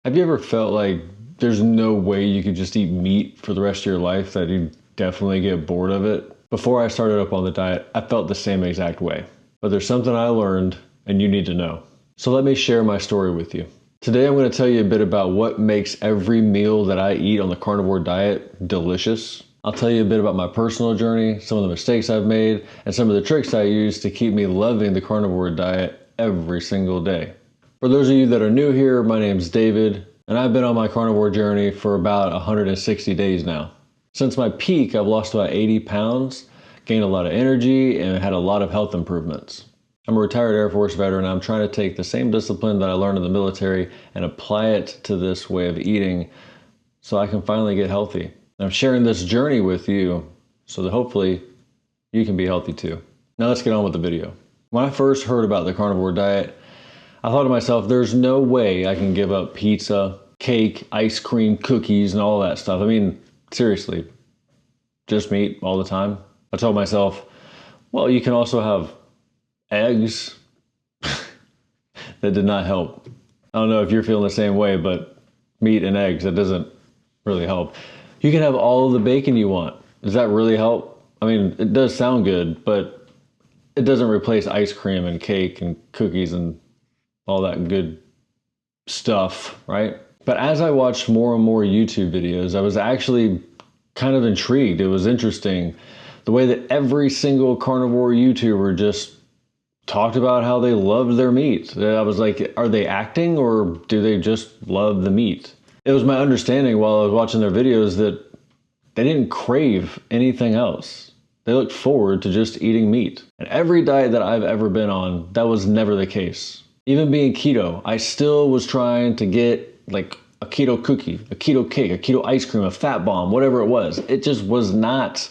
Have you ever felt like there's no way you could just eat meat for the rest of your life, that you definitely get bored of it? Before I started up on the diet, I felt the same exact way. But there's something I learned and you need to know. So let me share my story with you. Today I'm going to tell you a bit about what makes every meal that I eat on the carnivore diet delicious. I'll tell you a bit about my personal journey, some of the mistakes I've made, and some of the tricks I use to keep me loving the carnivore diet every single day. For those of you that are new here, my name's David, and I've been on my carnivore journey for about 160 days now. Since my peak, I've lost about 80 pounds, gained a lot of energy, and had a lot of health improvements. I'm a retired Air Force veteran, and I'm trying to take the same discipline that I learned in the military and apply it to this way of eating so I can finally get healthy. And I'm sharing this journey with you so that hopefully you can be healthy too. Now let's get on with the video. When I first heard about the carnivore diet, I thought to myself, there's no way I can give up pizza, cake, ice cream, cookies, and all that stuff. I mean, seriously, just meat all the time. I told myself, well, you can also have eggs. That did not help. I don't know if you're feeling the same way, but meat and eggs, that doesn't really help. You can have all of the bacon you want. Does that really help? I mean, it does sound good, but it doesn't replace ice cream and cake and cookies and all that good stuff, right? But as I watched more and more YouTube videos, I was actually kind of intrigued. It was interesting the way that every single carnivore YouTuber just talked about how they loved their meat. I was like, are they acting or do they just love the meat? It was my understanding while I was watching their videos that they didn't crave anything else. They looked forward to just eating meat. And every diet that I've ever been on, that was never the case. Even being keto, I still was trying to get like a keto cookie, a keto cake, a keto ice cream, a fat bomb, whatever it was. It just was not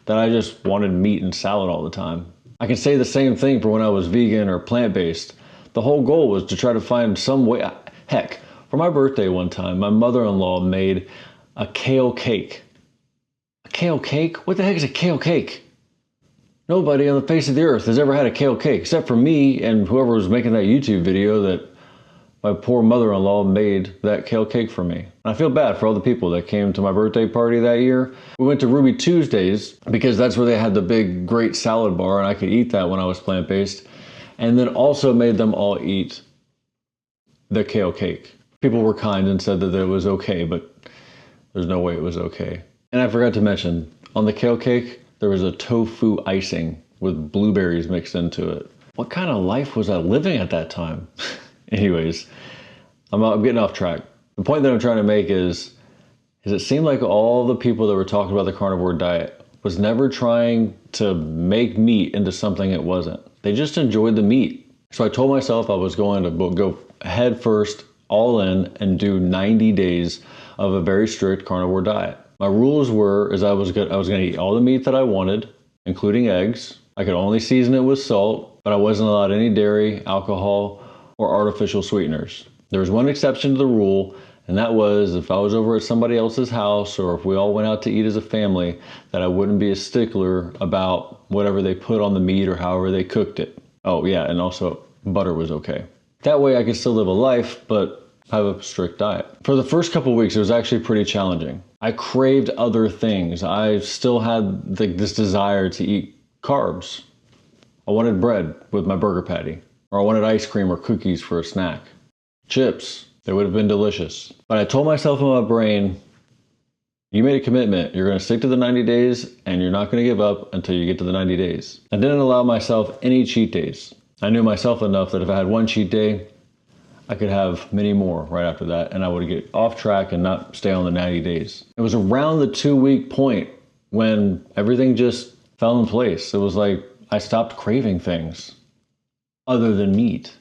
that I just wanted meat and salad all the time. I can say the same thing for when I was vegan or plant-based. The whole goal was to try to find some way. Heck, for my birthday one time, my mother-in-law made a kale cake. A kale cake? What the heck is a kale cake? Nobody on the face of the earth has ever had a kale cake, except for me and whoever was making that YouTube video that my poor mother-in-law made that kale cake for me. And I feel bad for all the people that came to my birthday party that year. We went to Ruby Tuesdays because that's where they had the big, great salad bar, and I could eat that when I was plant-based. And then also made them all eat the kale cake. People were kind and said that it was okay, but there's no way it was okay. And I forgot to mention, on the kale cake, there was a tofu icing with blueberries mixed into it. What kind of life was I living at that time? Anyways, I'm getting off track. The point that I'm trying to make is it seemed like all the people that were talking about the carnivore diet was never trying to make meat into something it wasn't. They just enjoyed the meat. So I told myself I was going to go head first, all in, and do 90 days of a very strict carnivore diet. My rules were I was going to eat all the meat that I wanted, including eggs. I could only season it with salt, but I wasn't allowed any dairy, alcohol, or artificial sweeteners. There was one exception to the rule, and that was if I was over at somebody else's house or if we all went out to eat as a family, that I wouldn't be a stickler about whatever they put on the meat or however they cooked it. Oh yeah, and also butter was okay. That way I could still live a life, but have a strict diet. For the first couple of weeks, it was actually pretty challenging. I craved other things. I still had this desire to eat carbs. I wanted bread with my burger patty, or I wanted ice cream or cookies for a snack. Chips, they would have been delicious. But I told myself in my brain, you made a commitment. You're going to stick to the 90 days and you're not going to give up until you get to the 90 days. I didn't allow myself any cheat days. I knew myself enough that if I had one cheat day, I could have many more right after that, and I would get off track and not stay on the 90 days. It was around the 2-week point when everything just fell in place. It was like I stopped craving things other than meat.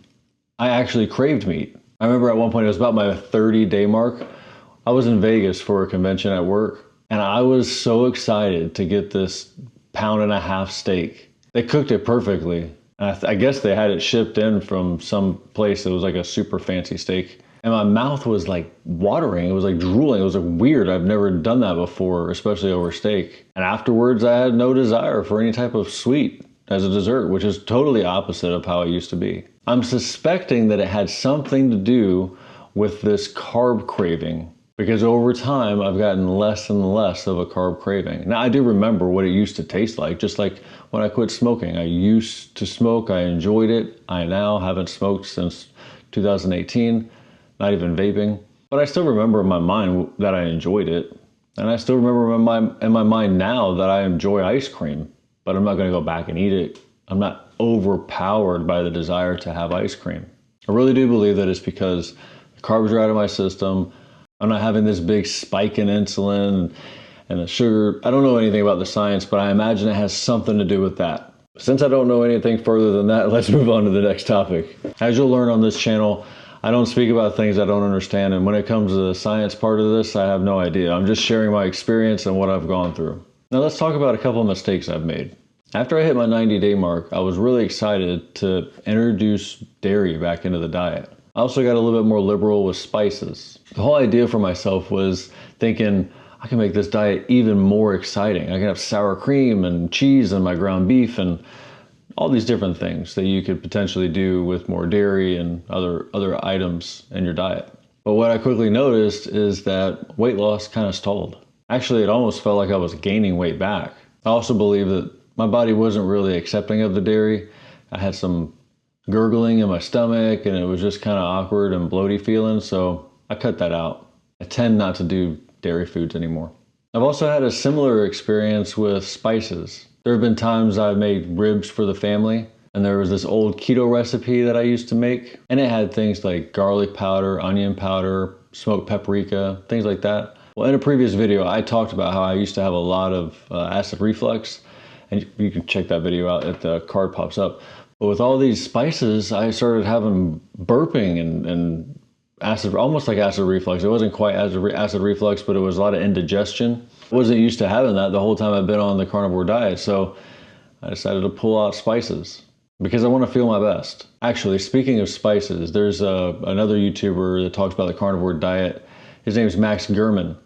I actually craved meat. I remember at one point, it was about my 30-day mark. I was in Vegas for a convention at work, and I was so excited to get this 1.5 pound steak. They cooked it perfectly. I guess they had it shipped in from some place that was like a super fancy steak. And my mouth was like watering. It was like drooling. It was like weird. I've never done that before, especially over steak. And afterwards, I had no desire for any type of sweet as a dessert, which is totally opposite of how it used to be. I'm suspecting that it had something to do with this carb craving, because over time I've gotten less and less of a carb craving. Now I do remember what it used to taste like, just like when I quit smoking. I used to smoke, I enjoyed it. I now haven't smoked since 2018, not even vaping. But I still remember in my mind that I enjoyed it. And I still remember in my mind now that I enjoy ice cream, but I'm not gonna go back and eat it. I'm not overpowered by the desire to have ice cream. I really do believe that it's because the carbs are out of my system. I'm not having this big spike in insulin and the sugar. I don't know anything about the science, but I imagine it has something to do with that. Since I don't know anything further than that, let's move on to the next topic. As you'll learn on this channel, I don't speak about things I don't understand, and when it comes to the science part of this, I have no idea. I'm just sharing my experience and what I've gone through. Now let's talk about a couple of mistakes I've made. After I hit my 90-day mark, I was really excited to introduce dairy back into the diet. I also got a little bit more liberal with spices. The whole idea for myself was thinking, I can make this diet even more exciting. I can have sour cream and cheese and my ground beef and all these different things that you could potentially do with more dairy and other items in your diet. But what I quickly noticed is that weight loss kind of stalled. Actually, it almost felt like I was gaining weight back. I also believe that my body wasn't really accepting of the dairy. I had some gurgling in my stomach and it was just kind of awkward and bloaty feeling, so I cut that out. I tend not to do dairy foods anymore. I've also had a similar experience with spices. There have been times I've made ribs for the family, and there was this old keto recipe that I used to make, and it had things like garlic powder, onion powder, smoked paprika, things like that. Well, in a previous video, I talked about how I used to have a lot of acid reflux, and you can check that video out if the card pops up. But with all these spices, I started having burping and acid, almost like acid reflux. It wasn't quite acid reflux, but it was a lot of indigestion. I wasn't used to having that the whole time I've been on the carnivore diet, so I decided to pull out spices because I want to feel my best. Actually, speaking of spices, there's another YouTuber that talks about the carnivore diet. His name is Max Gurman.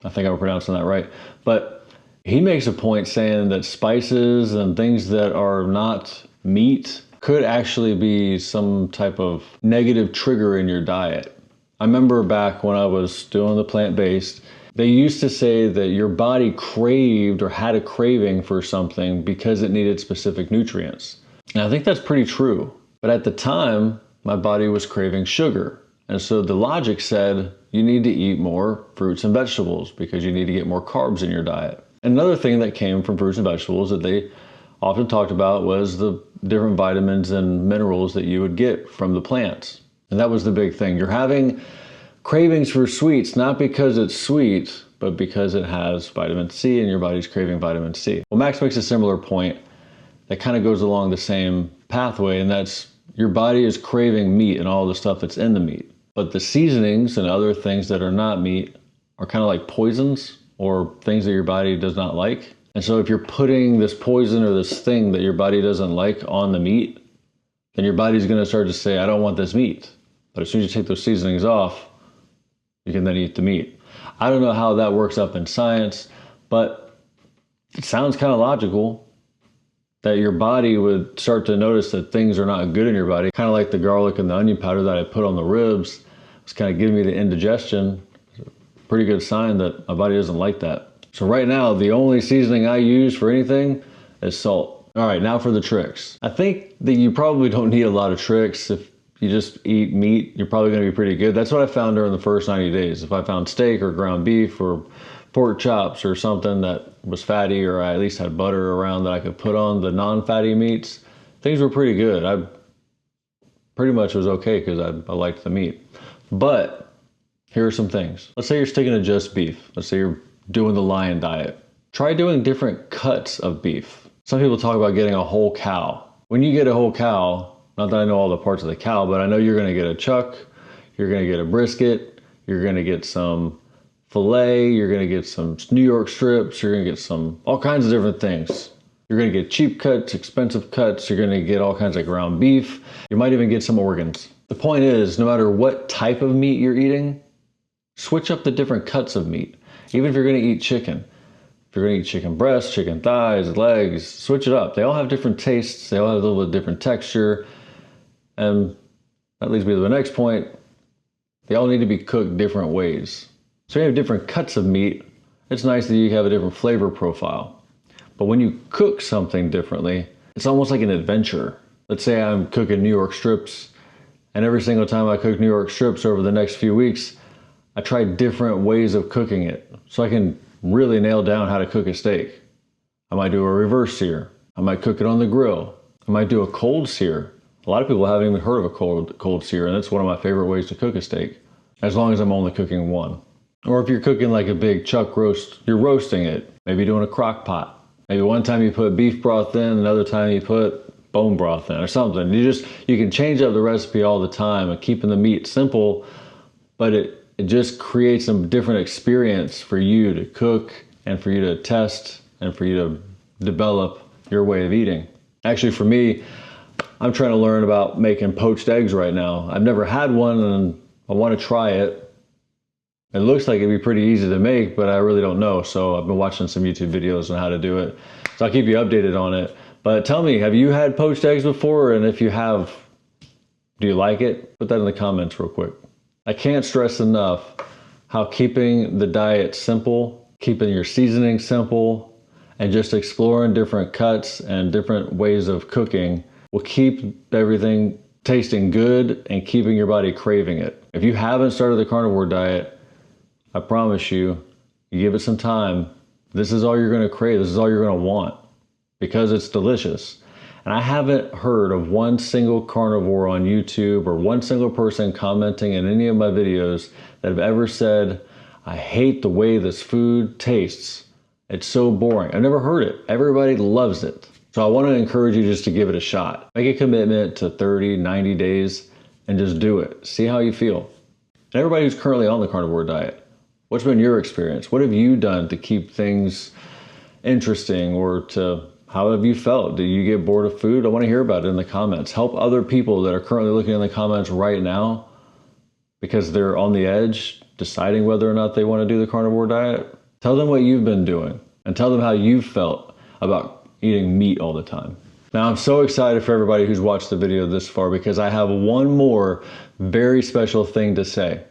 I think I'm pronouncing that right. But he makes a point saying that spices and things that are not meat could actually be some type of negative trigger in your diet. I remember back when I was doing the plant-based, they used to say that your body craved or had a craving for something because it needed specific nutrients. And I think that's pretty true. But at the time, my body was craving sugar. And so the logic said you need to eat more fruits and vegetables because you need to get more carbs in your diet. Another thing that came from fruits and vegetables that they often talked about was the different vitamins and minerals that you would get from the plants. And that was the big thing. You're having cravings for sweets, not because it's sweet, but because it has vitamin C and your body's craving vitamin C. Well, Max makes a similar point that kind of goes along the same pathway, and that's your body is craving meat and all the stuff that's in the meat. But the seasonings and other things that are not meat are kind of like poisons or things that your body does not like. And so if you're putting this poison or this thing that your body doesn't like on the meat, then your body's going to start to say, I don't want this meat. But as soon as you take those seasonings off, you can then eat the meat. I don't know how that works up in science, but it sounds kind of logical that your body would start to notice that things are not good in your body. Kind of like the garlic and the onion powder that I put on the ribs. It's kind of giving me the indigestion. It's a pretty good sign that my body doesn't like that. So right now, the only seasoning I use for anything is salt. All right, now for the tricks. I think that you probably don't need a lot of tricks. If you just eat meat, you're probably gonna be pretty good. That's what I found during the first 90 days. If I found steak or ground beef or pork chops or something that was fatty, or I at least had butter around that I could put on the non-fatty meats, things were pretty good. I pretty much was okay because I liked the meat. But here are some things. Let's say you're sticking to just beef. Let's say you're doing the lion diet. Try doing different cuts of beef. Some people talk about getting a whole cow. When you get a whole cow, not that I know all the parts of the cow, but I know you're gonna get a chuck, you're gonna get a brisket, you're gonna get some filet, you're gonna get some New York strips, you're gonna get some, all kinds of different things. You're gonna get cheap cuts, expensive cuts, you're gonna get all kinds of ground beef, you might even get some organs. The point is, no matter what type of meat you're eating, switch up the different cuts of meat. Even if you're gonna eat chicken. If you're gonna eat chicken breasts, chicken thighs, legs, switch it up. They all have different tastes, they all have a little bit different texture. And that leads me to the next point. They all need to be cooked different ways. So you have different cuts of meat. It's nice that you have a different flavor profile. But when you cook something differently, it's almost like an adventure. Let's say I'm cooking New York strips, and every single time I cook New York strips over the next few weeks, I try different ways of cooking it so I can really nail down how to cook a steak. I might do a reverse sear. I might cook it on the grill. I might do a cold sear. A lot of people haven't even heard of a cold sear, and that's one of my favorite ways to cook a steak, as long as I'm only cooking one. Or if you're cooking like a big chuck roast, you're roasting it, maybe doing a crock pot. Maybe one time you put beef broth in, another time you put bone broth in or something. You can change up the recipe all the time and keeping the meat simple, but it just creates a different experience for you to cook and for you to test and for you to develop your way of eating. Actually, for me, I'm trying to learn about making poached eggs right now. I've never had one and I want to try it. It looks like it'd be pretty easy to make, but I really don't know. So I've been watching some YouTube videos on how to do it. So I'll keep you updated on it. But tell me, have you had poached eggs before? And if you have, do you like it? Put that in the comments real quick. I can't stress enough how keeping the diet simple, keeping your seasoning simple, and just exploring different cuts and different ways of cooking will keep everything tasting good and keeping your body craving it. If you haven't started the carnivore diet, I promise you, you give it some time, this is all you're going to crave. This is all you're going to want because it's delicious. And I haven't heard of one single carnivore on YouTube or one single person commenting in any of my videos that have ever said, I hate the way this food tastes. It's so boring. I've never heard it. Everybody loves it. So I want to encourage you just to give it a shot. Make a commitment to 30, 90 days and just do it. See how you feel. And everybody who's currently on the carnivore diet, what's been your experience? What have you done to keep things interesting, or to how have you felt? Do you get bored of food? I want to hear about it in the comments. Help other people that are currently looking in the comments right now because they're on the edge deciding whether or not they want to do the carnivore diet. Tell them what you've been doing and tell them how you felt about eating meat all the time. Now, I'm so excited for everybody who's watched the video this far because I have one more very special thing to say.